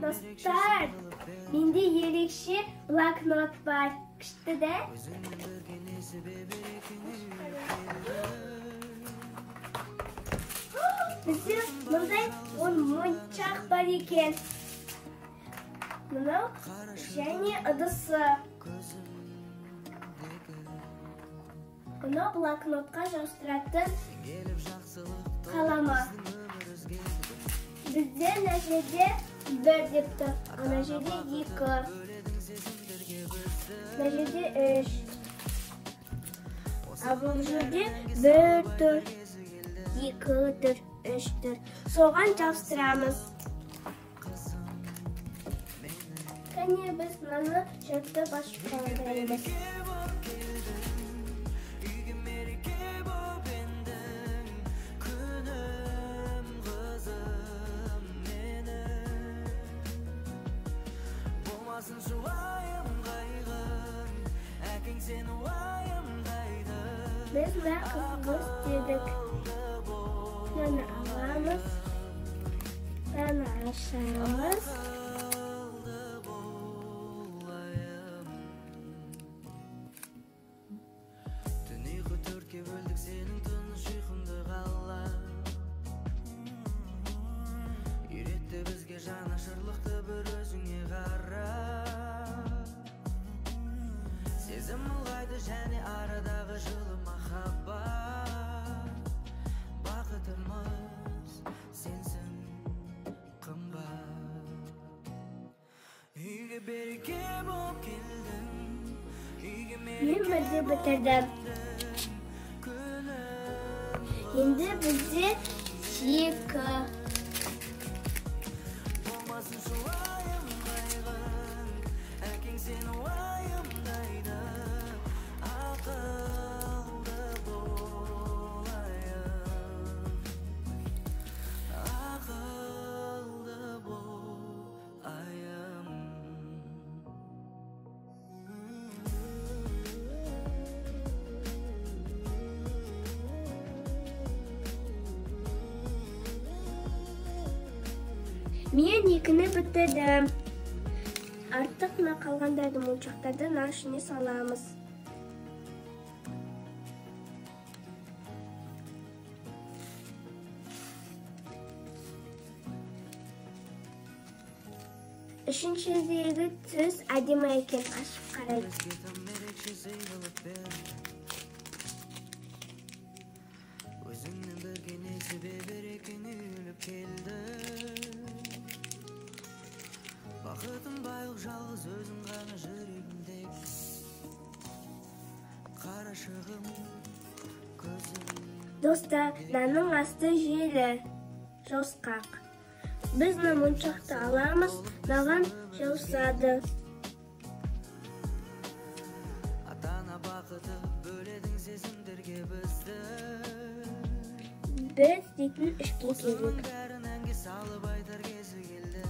dostlar. Mende ерекше блокнот бар. Күшті де? Бізде мындай моншақ бар екен. Мынау және ыдысы. Мынау блокнотқа жабыстыратын қалама. Бізде мына жерде 1 деп тұр, ана жерде 2, мына жерде 3, а бұл жерде 1 тұр, 2 тұр, 3 тұр. Соған жабыстырамыз. Кәне біз мынаны жыртып ашып қалдырамыз. Biz de kızımız dedik. Sonra alamız. Sonra aşağımız. Және арадағы жылы махаббат, бақытымыз сенсің қымбат. Үйге береке болып келдің, үйге мереке бітірдім. Енді бізде шикі. Болмасын шуайым қайғың, әкең сені уайымдайды. Мен екіні бітірдім. Артық мына қалғандарды моншақтарды мына ішіне саламыз. Үшіншідегі түс әдемі екен, ашып қарайды. Өзіңнен бірге не себеп екен үйіліп келді. Бақытым байлық жалғыз өзің ғана жүрегімдегі. Қарашығым көзім. Достар, мынаның асты желі, жосқақ. Біз мына моншақты аламыз, маған жаусады. Ата-ана бақыты бөледің сезімдерге бізді. Біз дейтін үшке керек. Бәрін әнге салып айтар кезі келді.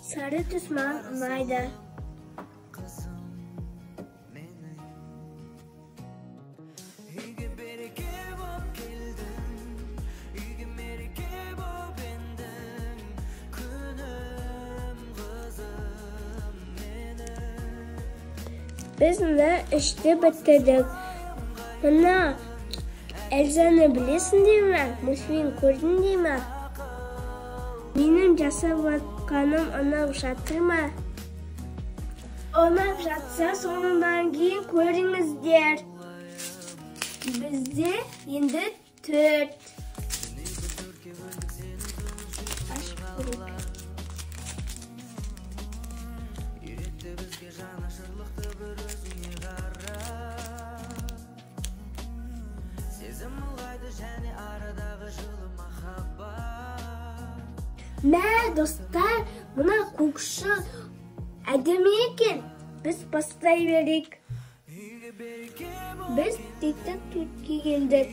Сары түс маған ұнайды. Қызым менің. Үйге береке болып келдің, үйге мереке болып ендің. Күнім қызым менің. Біз мына үшті бітірдік. Мына Эльзаны білесің дей ма? Мультфильм көрдің дей ма? Менің жасап жатқаным ұнап жатыр ма? Ұнап жатса, соңынан кейін көріңіздер. Бізде енді 4. Ашып көрейік. Үйретті бізге жанашырлықты бір өзіңе қара. Сезім ұлғайды және арадағы жылы махаббат. Мә, достар, мына көкші әдемі екен. Біз бастай берейік. Біз тектен төртке келдік.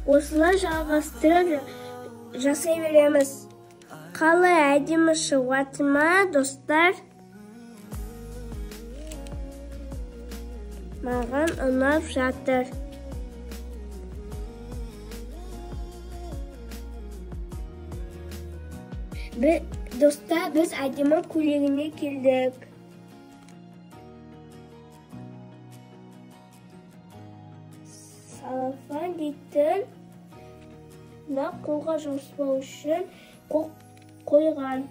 осылай жалғастырып жасай береміз. Қалай әдемі шығады ма, достар? Маған ұнап жатыр. Достар, біз әдемі көйлегіне келдік. Салафан дейтін қолға жауыспау үшін қойған.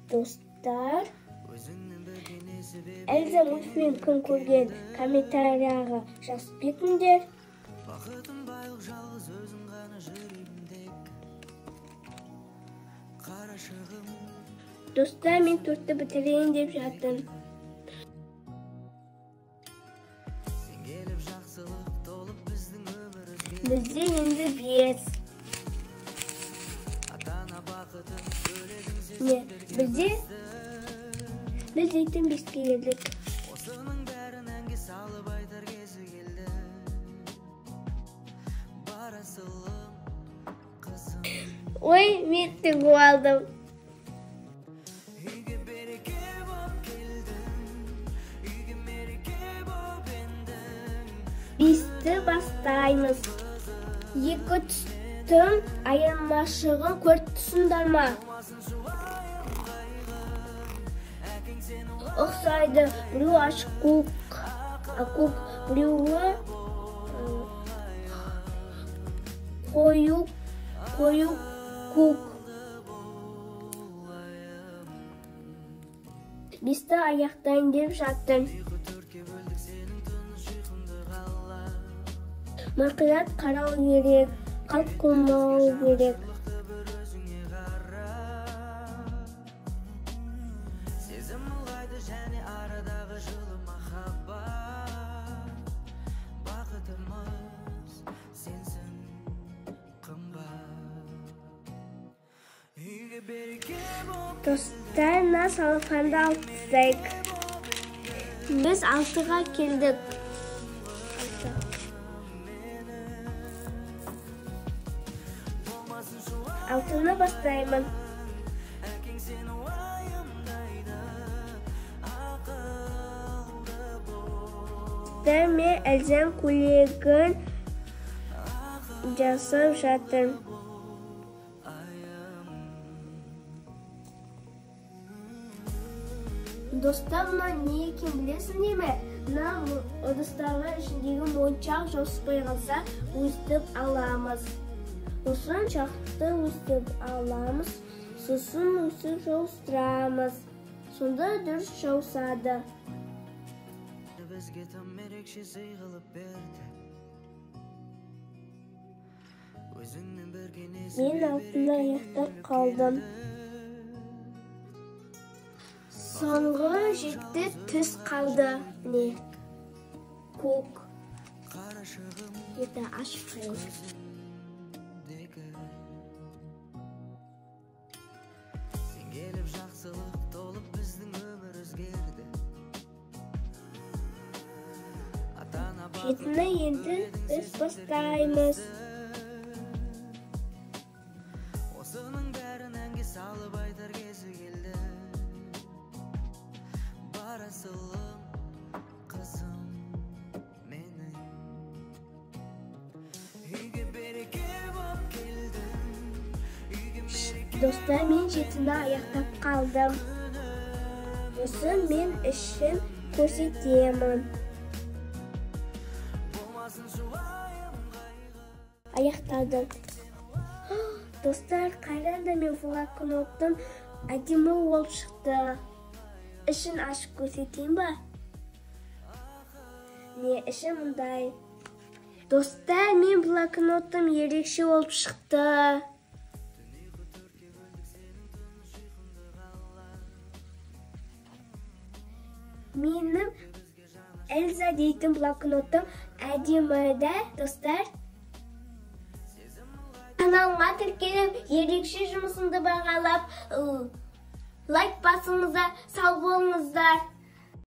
Достар, Эльза мультфильм кім көрген комментарияға жазып кетіңдер. Бақытым байлық жалғыз өзің ғана жүрегімдегі қарашығым. Достар, мен 4-ті бітірейін деп жатым. Сен келіп жақсылық толып біздің өмір өзгерді. Бізде енді 5. Ата-ана бақытын сөйледің сен. Біз дейтін 5-ке келдік. Осының бәрін әнге салып айтар кезі келді. Барасылым қызым. Ой, мен тігіп алдым. Үйге береке боп келдің, үйге мереке боп ендің. 5-ті бастаймыз. 2 түстің айырмашығын көріп тұрсыңдар ма? Ұқсайды. Біреу ашық көк, біреуі қою көк. 5-ті аяқтайын деп жаттым. Мұқият қарау керек, қалт қоймау керек. Сезім мұлайды және арадағы жылы махаббат. Бақытымыз сенсің қымбат. Үйге береке боп. Достар, салафанды алып тастайық. Біз 6-ға келдік. 6-ны бастаймын. Мен Эльзаның көйлегін жасап жатырмын. Достар, мұна не екен білесің деме? Мұна ыдыстағы ішіндегі моншақ жауыспай қалса, өстіп аламыз. Сосын жақты өстіп аламыз, сосын өстіп жауыстырамыз. Сонда дұрыс жауысады. Бізге тым ерекше сый қылып берді. Өзіңмен бірге Мен алтында аяқтап қалдым. Соңғы 7 түс қалды. Не? Көк. Еді ашып қайын. Сен келіп жақсылық толып біздің өмір өзгерді. 7-ні енді біз бастаймыз. Осының бәрін әнге салып айтар кезі келді. Барасылым қызым менің. Үйге береке боп келдің. Достар, мен 7-ні аяқтап қалдым. Сосын мен ішін көрсетемін. Аяқтадым. Достар, қараңдар, мен блокноттың әдемі болып шықты. Ішін ашып көрсетейін ба? Не, іші мұндай. Достар, мен блокноттың ерекше болып шықты. Менің Эльза дейтін блокнотым әдемі да, достар. Каналыма тіркеліп, ерекше жұмысымды бағалап, лайк басыңыздар, сау болыңыздар.